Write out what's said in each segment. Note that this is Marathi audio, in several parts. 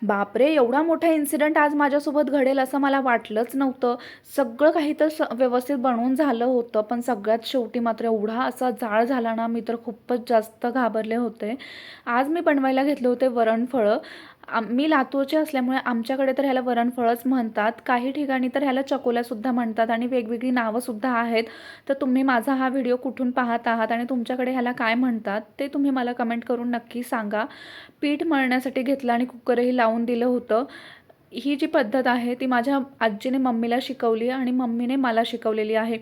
बापरे! एवढा मोठा इन्सिडेंट आज माझ्यासोबत घडेल असं मला वाटलंच नव्हतं. सगळं काही तर व्यवस्थित बनवून झालं होतं, पण सगळ्यात शेवटी मात्र एवढा असा जाळ झाला ना, मी तर खूपच जास्त घाबरले होते. आज मी बनवायला घेतले होते वरणफळं. मी लातूरचे असल्यामुळे आमच्याकडे तर ह्याला वरणफळच म्हणतात. काही ठिकाणी तर ह्याला चकोल्यासुद्धा म्हणतात आणि वेगवेगळी नावंसुद्धा आहेत. तर तुम्ही माझा हा व्हिडिओ कुठून पाहत आहात आणि तुमच्याकडे ह्याला काय म्हणतात, ते तुम्ही मला कमेंट करून नक्की सांगा. पीठ मळण्यासाठी घेतलं आणि कुकरही लावून दिलं होतं. ही जी पद्धत आहे ती माझ्या आजीने मम्मीला शिकवली आणि मम्मीने मला शिकवलेली आहे.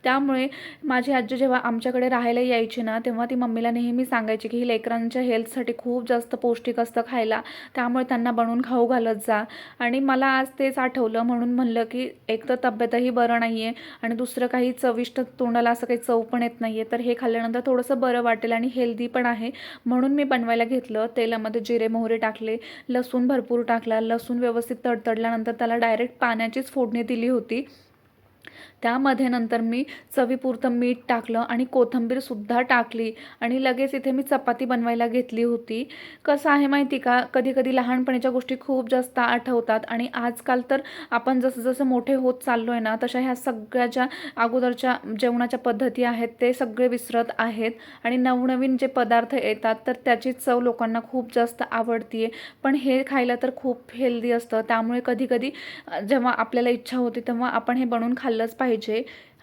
त्यामुळे माझी आजी जेव्हा आमच्याकडे राहायला यायची ना, तेव्हा ती मम्मीला नेहमी सांगायची, की "ही लेकरांच्या हेल्थसाठी खूप जास्त पौष्टिक असतं खायला, त्यामुळे त्यांना बनवून खाऊ घालत जा." आणि मला आज तेच आठवलं म्हणून म्हणलं, की एक तर तब्येतही बरं नाही आहे आणि दुसरं काही चविष्ट तोंडाला असं काही चव पण येत नाही आहे. तर हे खाल्ल्यानंतर थोडंसं बरं वाटेल आणि हेल्दी पण आहे म्हणून मी बनवायला घेतलं. तेलामध्ये जिरे, मोहरी टाकले, लसूण भरपूर टाकला. लसूण व्यवस्थित तडतडल्यानंतर त्याला डायरेक्ट पाण्याचीच फोडणी दिली होती. त्यामध्ये नंतर मी चवीपुरतं मीठ टाकलं आणि कोथिंबीरसुद्धा टाकली आणि लगेच इथे मी चपाती बनवायला घेतली होती. कसं आहे माहिती का, कधी-कधी लहानपणीच्या गोष्टी खूप जास्त आठवतात आणि आजकाल तर आपण जसं-जसं मोठे होत चाललोय ना, तशा ह्या सगळ्या ज्या अगोदरच्या जेवणाच्या पद्धती आहेत, ते सगळे विसरत आहेत आणि नवनवीन जे पदार्थ येतात, तर त्याची चव लोकांना खूप जास्त आवडते पण हे खायला तर खूप हेल्दी असतं. त्यामुळे कधी-कधी जेव्हा आपल्याला इच्छा होते तेव्हा आपण हे बनवून खाल्लंच पाहिजे.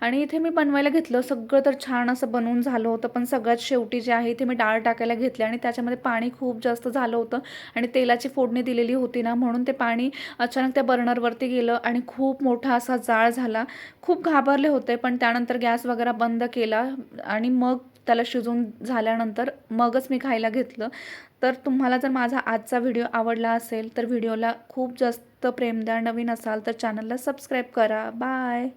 आणि इथे मी बनवायला घेतलं सगळं तर छान असं बनवून झालं होतं, पण सगळ्यात शेवटी जे आहे ते मी डाळ टाकायला घेतली आणि त्याच्यामध्ये पाणी खूप जास्त झालं होतं आणि तेलाची फोडणी दिलेली होती ना, म्हणून ते पाणी अचानक त्या बर्नरवरती गेलं आणि खूप मोठा असा जाळ झाला. खूप घाबरले होते, पण त्यानंतर गॅस वगैरे बंद केला आणि मग त्याला शिजून झाल्यानंतर मगच मी खायला घेतलं. तर तुम्हाला जर माझा आजचा व्हिडिओ आवडला असेल तर व्हिडिओला खूप जास्त प्रेम द्या. नवीन असाल तर चॅनलला सबस्क्राईब करा. बाय.